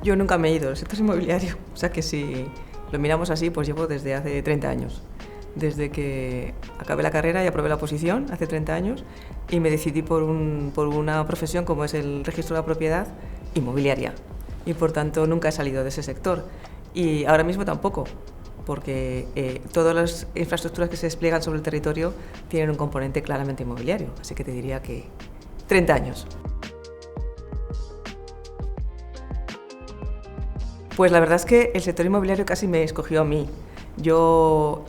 Yo nunca me he ido del sector inmobiliario, o sea que si lo miramos así, pues llevo desde hace 30 años. Desde que acabé la carrera y aprobé la oposición, hace 30 años, y me decidí por una profesión como es el registro de la propiedad inmobiliaria. Y por tanto nunca he salido de ese sector. Y ahora mismo tampoco, porque todas las infraestructuras que se despliegan sobre el territorio tienen un componente claramente inmobiliario. Así que te diría que 30 años. Pues la verdad es que el sector inmobiliario casi me escogió a mí. Yo,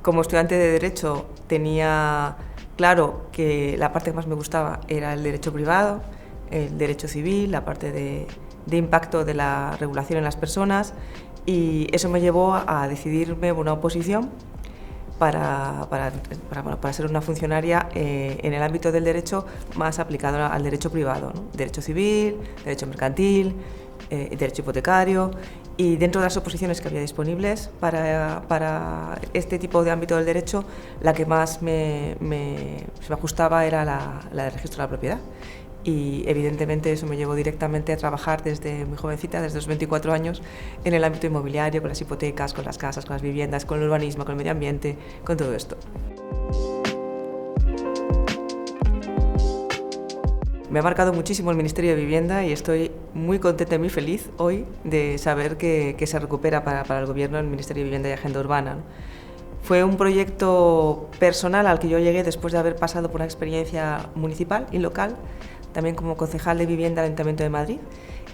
como estudiante de Derecho, tenía claro que la parte que más me gustaba era el derecho privado, el derecho civil, la parte de impacto de la regulación en las personas, y eso me llevó a decidirme por una oposición para ser una funcionaria en el ámbito del derecho más aplicado al derecho privado, ¿no? Derecho civil, derecho mercantil, derecho hipotecario, y dentro de las oposiciones que había disponibles para este tipo de ámbito del derecho, la que más se me ajustaba era la del registro de la propiedad. Y evidentemente eso me llevó directamente a trabajar desde muy jovencita, desde los 24 años, en el ámbito inmobiliario, con las hipotecas, con las casas, con las viviendas, con el urbanismo, con el medio ambiente, con todo esto. Me ha marcado muchísimo el Ministerio de Vivienda y estoy muy contenta y muy feliz hoy de saber que se recupera para el Gobierno el Ministerio de Vivienda y Agenda Urbana, ¿no? Fue un proyecto personal al que yo llegué después de haber pasado por una experiencia municipal y local, también como concejal de vivienda del Ayuntamiento de Madrid,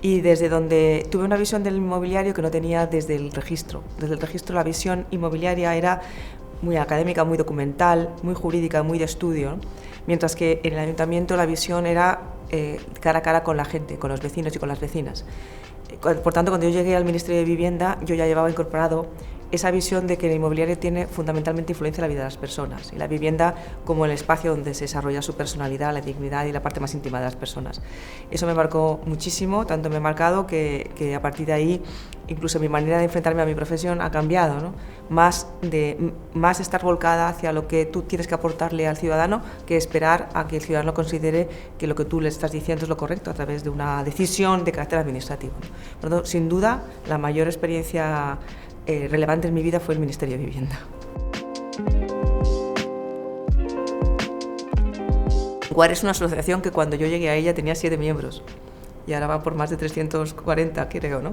y desde donde tuve una visión del inmobiliario que no tenía desde el registro. Desde el registro la visión inmobiliaria era muy académica, muy documental, muy jurídica, muy de estudio, ¿no? Mientras que en el ayuntamiento la visión era cara a cara con la gente, con los vecinos y con las vecinas. Por tanto, cuando yo llegué al Ministerio de Vivienda, yo ya llevaba incorporado esa visión de que el inmobiliario tiene fundamentalmente influencia en la vida de las personas y la vivienda como el espacio donde se desarrolla su personalidad, la dignidad y la parte más íntima de las personas. Eso me marcó muchísimo, tanto me ha marcado que a partir de ahí incluso mi manera de enfrentarme a mi profesión ha cambiado, ¿no? Más estar volcada hacia lo que tú tienes que aportarle al ciudadano que esperar a que el ciudadano considere que lo que tú le estás diciendo es lo correcto a través de una decisión de carácter administrativo, ¿no? Por lo tanto, sin duda, la mayor experiencia relevante en mi vida fue el Ministerio de Vivienda. GUAR es una asociación que cuando yo llegué a ella tenía 7 miembros y ahora va por más de 340, creo, ¿no?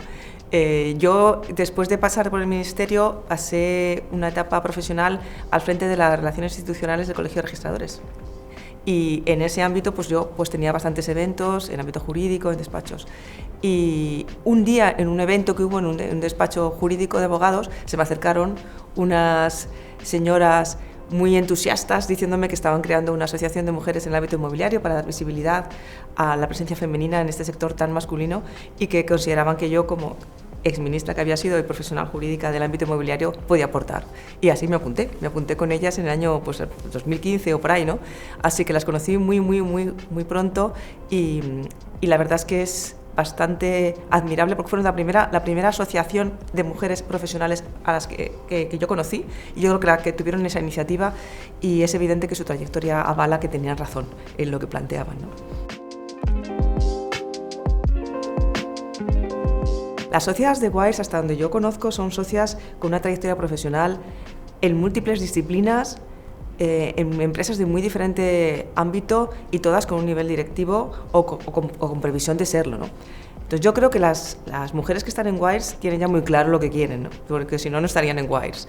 Yo, después de pasar por el Ministerio, pasé una etapa profesional al frente de las relaciones institucionales del Colegio de Registradores. Y en ese ámbito yo tenía bastantes eventos, en ámbito jurídico, en despachos. Y un día, en un evento que hubo en un despacho jurídico de abogados, se me acercaron unas señoras muy entusiastas diciéndome que estaban creando una asociación de mujeres en el ámbito inmobiliario para dar visibilidad a la presencia femenina en este sector tan masculino y que consideraban que yo, como exministra que había sido y profesional jurídica del ámbito inmobiliario, podía aportar. Y así me apunté con ellas en el año 2015 o por ahí, ¿no? Así que las conocí muy pronto y la verdad es que es bastante admirable porque fueron la primera asociación de mujeres profesionales a las que yo conocí, y yo creo que tuvieron esa iniciativa y es evidente que su trayectoria avala que tenían razón en lo que planteaban, ¿no? Las socias de WIRES, hasta donde yo conozco, son socias con una trayectoria profesional en múltiples disciplinas, en empresas de muy diferente ámbito y todas con un nivel directivo o con previsión de serlo, ¿no? Entonces yo creo que las mujeres que están en WIRES tienen ya muy claro lo que quieren, ¿no? Porque si no, no estarían en WIRES.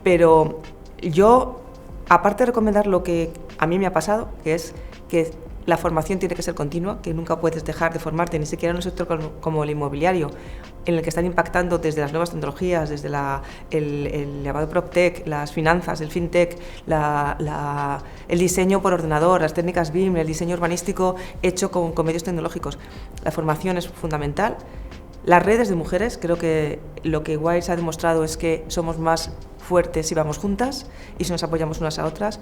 Pero yo, aparte de recomendar lo que a mí me ha pasado, que es que la formación tiene que ser continua, que nunca puedes dejar de formarte, ni siquiera en un sector como el inmobiliario, en el que están impactando desde las nuevas tecnologías, desde el llamado PropTech, las finanzas, el FinTech, el diseño por ordenador, las técnicas BIM, el diseño urbanístico hecho con medios tecnológicos. La formación es fundamental. Las redes de mujeres, creo que lo que WIRES ha demostrado es que somos más fuertes si vamos juntas y si nos apoyamos unas a otras.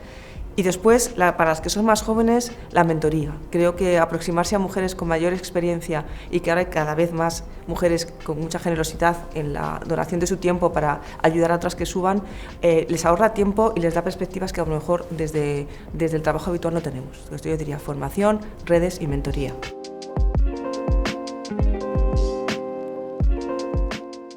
Y después, para las que son más jóvenes, la mentoría. Creo que aproximarse a mujeres con mayor experiencia y que ahora hay cada vez más mujeres con mucha generosidad en la donación de su tiempo para ayudar a otras que suban, les ahorra tiempo y les da perspectivas que a lo mejor desde el trabajo habitual no tenemos. Entonces yo diría formación, redes y mentoría.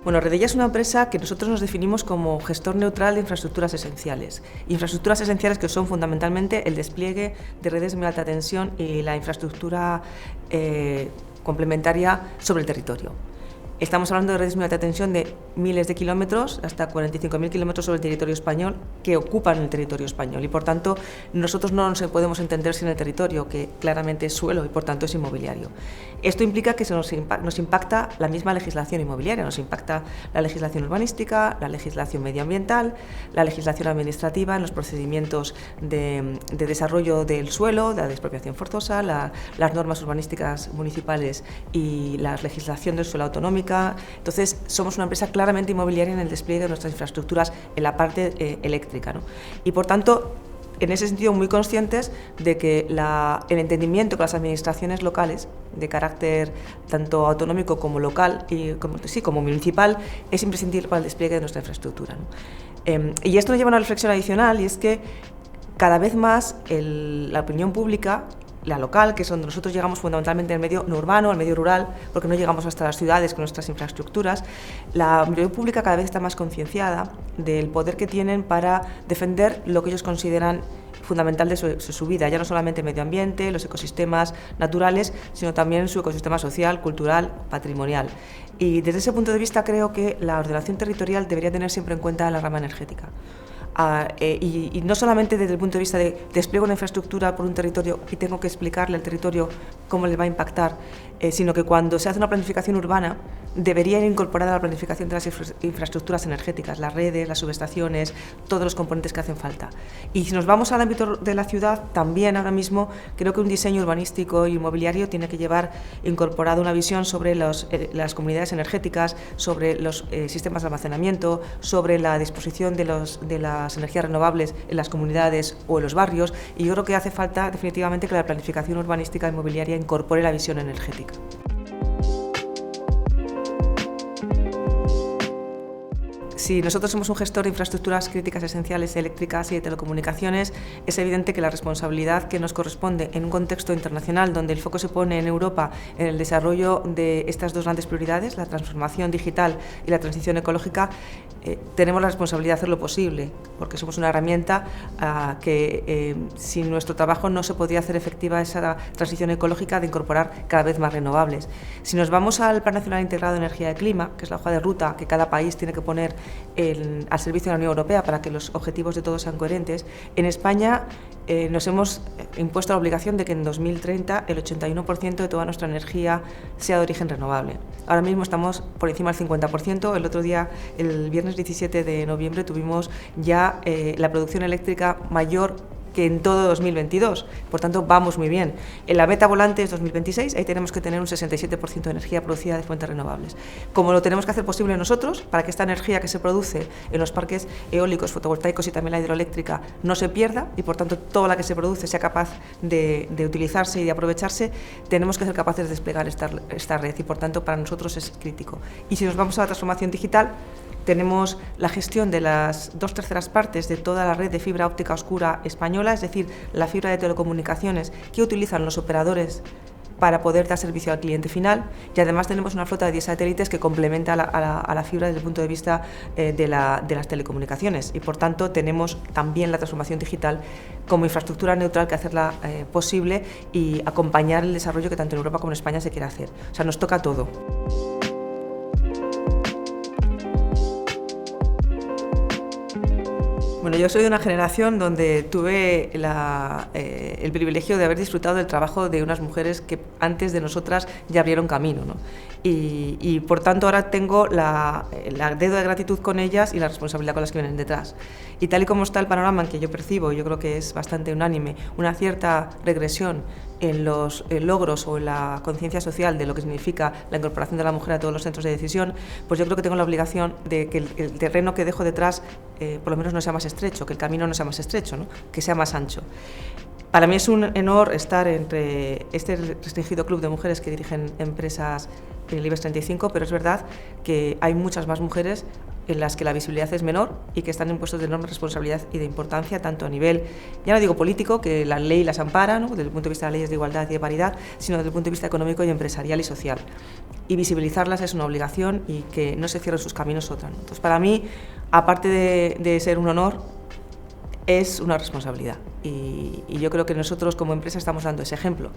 Bueno, Redella es una empresa que nosotros nos definimos como gestor neutral de infraestructuras esenciales. Infraestructuras esenciales que son fundamentalmente el despliegue de redes de muy alta tensión y la infraestructura complementaria sobre el territorio. Estamos hablando de redes de muy alta tensión de miles de kilómetros, hasta 45.000 kilómetros sobre el territorio español, que ocupan el territorio español. Y por tanto, nosotros no nos podemos entender sin el territorio, que claramente es suelo y por tanto es inmobiliario. Esto implica que nos impacta la misma legislación inmobiliaria, nos impacta la legislación urbanística, la legislación medioambiental, la legislación administrativa en los procedimientos de desarrollo del suelo, de la expropiación forzosa, las normas urbanísticas municipales y la legislación del suelo autonómico. Entonces, somos una empresa claramente inmobiliaria en el despliegue de nuestras infraestructuras en la parte eléctrica, ¿no? Y, por tanto, en ese sentido, muy conscientes de que el entendimiento con las administraciones locales, de carácter tanto autonómico como local y como municipal, es imprescindible para el despliegue de nuestra infraestructura, ¿no? Y esto nos lleva a una reflexión adicional, y es que cada vez más la opinión pública, la local, que es donde nosotros llegamos fundamentalmente al medio no urbano, al medio rural, porque no llegamos hasta las ciudades con nuestras infraestructuras, la opinión pública cada vez está más concienciada del poder que tienen para defender lo que ellos consideran fundamental de su vida, ya no solamente el medio ambiente, los ecosistemas naturales, sino también su ecosistema social, cultural, patrimonial. Y desde ese punto de vista creo que la ordenación territorial debería tener siempre en cuenta la rama energética. Y no solamente desde el punto de vista de despliego una infraestructura por un territorio y tengo que explicarle al territorio cómo le va a impactar, sino que cuando se hace una planificación urbana debería ir incorporada a la planificación de las infraestructuras energéticas, las redes, las subestaciones, todos los componentes que hacen falta. Y si nos vamos al ámbito de la ciudad, también ahora mismo creo que un diseño urbanístico e inmobiliario tiene que llevar incorporada una visión sobre las comunidades energéticas, sobre los sistemas de almacenamiento, sobre la disposición de las energías renovables en las comunidades o en los barrios, y yo creo que hace falta definitivamente que la planificación urbanística e inmobiliaria incorpore la visión energética. Si nosotros somos un gestor de infraestructuras críticas esenciales eléctricas y de telecomunicaciones, es evidente que la responsabilidad que nos corresponde en un contexto internacional donde el foco se pone en Europa en el desarrollo de estas dos grandes prioridades, la transformación digital y la transición ecológica, tenemos la responsabilidad de hacer lo posible, porque somos una herramienta que sin nuestro trabajo no se podría hacer efectiva esa transición ecológica de incorporar cada vez más renovables. Si nos vamos al Plan Nacional Integrado de Energía y Clima, que es la hoja de ruta que cada país tiene que poner al servicio de la Unión Europea para que los objetivos de todos sean coherentes, en España nos hemos impuesto la obligación de que en 2030 el 81% de toda nuestra energía sea de origen renovable. Ahora mismo estamos por encima del 50%. El otro día, el viernes 17 de noviembre, tuvimos ya la producción eléctrica mayor que en todo 2022, por tanto vamos muy bien. En la meta volante es 2026, ahí tenemos que tener un 67% de energía producida de fuentes renovables. Como lo tenemos que hacer posible nosotros, para que esta energía que se produce en los parques eólicos, fotovoltaicos y también la hidroeléctrica no se pierda y por tanto toda la que se produce sea capaz de utilizarse y de aprovecharse, tenemos que ser capaces de desplegar esta red y por tanto para nosotros es crítico. Y si nos vamos a la transformación digital, tenemos la gestión de las 2/3 partes de toda la red de fibra óptica oscura española, es decir, la fibra de telecomunicaciones que utilizan los operadores para poder dar servicio al cliente final, y además tenemos una flota de 10 satélites que complementa a la fibra desde el punto de vista de las telecomunicaciones, y por tanto tenemos también la transformación digital como infraestructura neutral que hacerla posible y acompañar el desarrollo que tanto en Europa como en España se quiere hacer. O sea, nos toca todo. Bueno, yo soy de una generación donde tuve el privilegio de haber disfrutado del trabajo de unas mujeres que antes de nosotras ya abrieron camino, ¿no? Y por tanto ahora tengo la deuda de gratitud con ellas y la responsabilidad con las que vienen detrás. Y tal y como está el panorama en que yo percibo, yo creo que es bastante unánime, una cierta regresión en los logros o en la conciencia social de lo que significa la incorporación de la mujer a todos los centros de decisión, pues yo creo que tengo la obligación de que el terreno que dejo detrás por lo menos no sea más estrecho, que el camino no sea más estrecho, ¿no? Que sea más ancho. Para mí es un honor estar entre este restringido club de mujeres que dirigen empresas en el IBEX 35, pero es verdad que hay muchas más mujeres en las que la visibilidad es menor y que están en puestos de enorme responsabilidad y de importancia, tanto a nivel, ya no digo político, que la ley las ampara, ¿no?, desde el punto de vista de las leyes de igualdad y de paridad, sino desde el punto de vista económico y empresarial y social. Y visibilizarlas es una obligación y que no se cierren sus caminos otra, ¿no? Entonces, para mí, aparte de ser un honor, es una responsabilidad. Y yo creo que nosotros como empresa estamos dando ese ejemplo.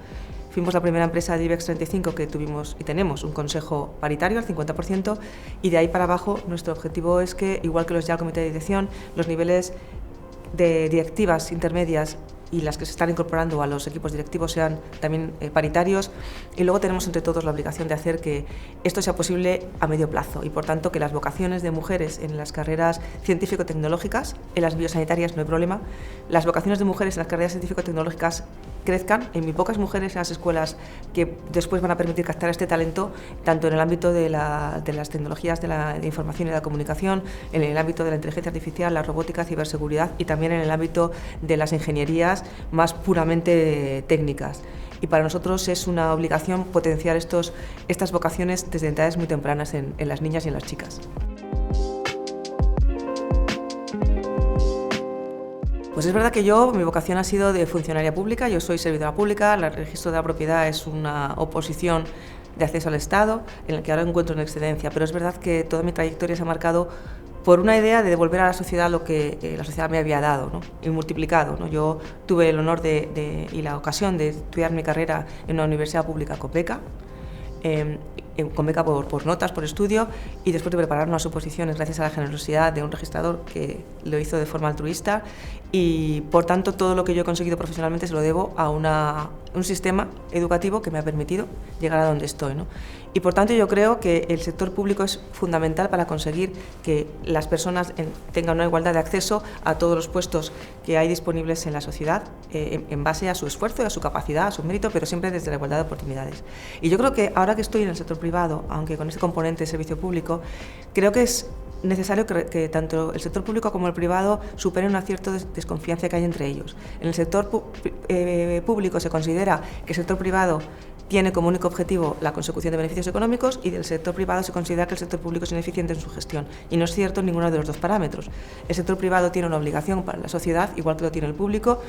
Fuimos la primera empresa de IBEX 35 que tuvimos y tenemos un consejo paritario al 50%, y de ahí para abajo nuestro objetivo es que, igual que los ya el comité de dirección, los niveles de directivas intermedias y las que se están incorporando a los equipos directivos sean también paritarios, y luego tenemos entre todos la obligación de hacer que esto sea posible a medio plazo y, por tanto, que las vocaciones de mujeres en las carreras científico-tecnológicas, en las biosanitarias no hay problema, las vocaciones de mujeres en las carreras científico-tecnológicas crezcan, en muy pocas mujeres en las escuelas que después van a permitir captar este talento, tanto en el ámbito de las tecnologías de información y de la comunicación, en el ámbito de la inteligencia artificial, la robótica, ciberseguridad, y también en el ámbito de las ingenierías más puramente técnicas. Y para nosotros es una obligación potenciar estas vocaciones desde edades muy tempranas en las niñas y en las chicas. Pues es verdad que mi vocación ha sido de funcionaria pública. Yo soy servidora pública, el registro de la propiedad es una oposición de acceso al Estado, en el que ahora encuentro una excedencia, pero es verdad que toda mi trayectoria se ha marcado por una idea de devolver a la sociedad lo que la sociedad me había dado, ¿no?, y multiplicado, ¿no? Yo tuve el honor y la ocasión de estudiar mi carrera en una universidad pública con beca, por notas, por estudio, y después de preparar unas oposiciones gracias a la generosidad de un registrador que lo hizo de forma altruista, y por tanto todo lo que yo he conseguido profesionalmente se lo debo a un sistema educativo que me ha permitido llegar a donde estoy, ¿no? Y por tanto yo creo que el sector público es fundamental para conseguir que las personas tengan una igualdad de acceso a todos los puestos que hay disponibles en la sociedad, en base a su esfuerzo, a su capacidad, a su mérito, pero siempre desde la igualdad de oportunidades. Y yo creo que ahora que estoy en el sector privado, aunque con este componente de servicio público, creo que es necesario que tanto el sector público como el privado superen una cierta desconfianza que hay entre ellos. En el sector público se considera que el sector privado tiene como único objetivo la consecución de beneficios económicos, y del sector privado se considera que el sector público es ineficiente en su gestión. Y no es cierto en ninguno de los dos parámetros. El sector privado tiene una obligación para la sociedad, igual que lo tiene el público,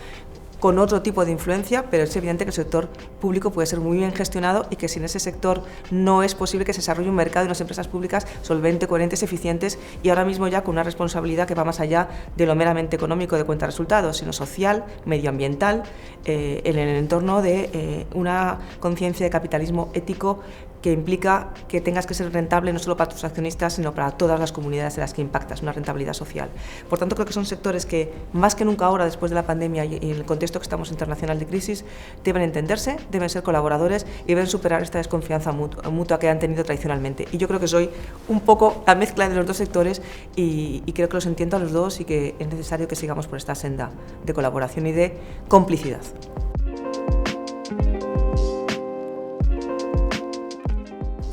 con otro tipo de influencia, pero es evidente que el sector público puede ser muy bien gestionado y que sin ese sector no es posible que se desarrolle un mercado y unas empresas públicas solventes, coherentes, eficientes, y ahora mismo ya con una responsabilidad que va más allá de lo meramente económico de cuenta de resultados, sino social, medioambiental, en el entorno de una conciencia de capitalismo ético que implica que tengas que ser rentable no solo para tus accionistas, sino para todas las comunidades en las que impactas, una rentabilidad social. Por tanto, creo que son sectores que, más que nunca ahora, después de la pandemia y en el contexto que estamos internacional de crisis, deben entenderse, deben ser colaboradores y deben superar esta desconfianza mutua que han tenido tradicionalmente. Y yo creo que soy un poco la mezcla de los dos sectores y creo que los entiendo a los dos y que es necesario que sigamos por esta senda de colaboración y de complicidad.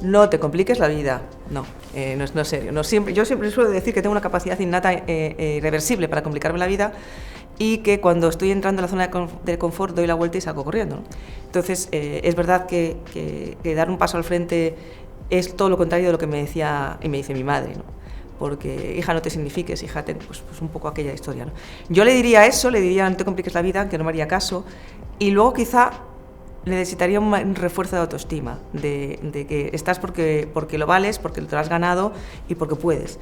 No te compliques la vida, no es serio. Yo siempre suelo decir que tengo una capacidad innata irreversible para complicarme la vida, y que cuando estoy entrando en la zona de confort doy la vuelta y salgo corriendo, ¿no? Entonces, es verdad que dar un paso al frente es todo lo contrario de lo que me decía y me dice mi madre, ¿no? Porque, hija, no te signifiques, hija, pues un poco aquella historia, ¿no? Yo le diría eso, le diría no te compliques la vida, que no me haría caso, y luego quizá necesitaría un refuerzo de autoestima, de que estás porque lo vales, porque te lo has ganado y porque puedes.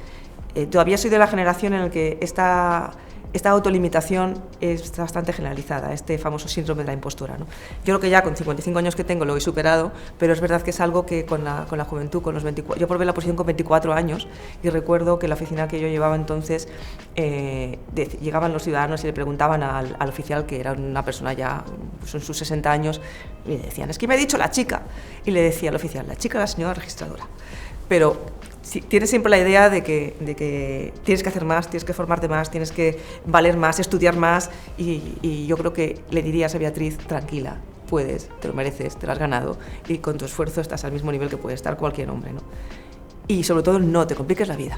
Todavía soy de la generación en la que esta autolimitación es bastante generalizada, este famoso síndrome de la impostora, ¿no? Yo creo que ya con 55 años que tengo lo he superado, pero es verdad que es algo que con la juventud, con los 24... Yo probé la posición con 24 años y recuerdo que la oficina que yo llevaba entonces, llegaban los ciudadanos y le preguntaban al oficial, que era una persona ya pues, en sus 60 años, y le decían, es que me ha dicho la chica. Y le decía al oficial, la chica, la señora registradora. Pero sí, tienes siempre la idea de que tienes que hacer más, tienes que formarte más, tienes que valer más, estudiar más, y yo creo que le dirías a Beatriz, tranquila, puedes, te lo mereces, te lo has ganado, y con tu esfuerzo estás al mismo nivel que puede estar cualquier hombre, ¿no? Y sobre todo no te compliques la vida.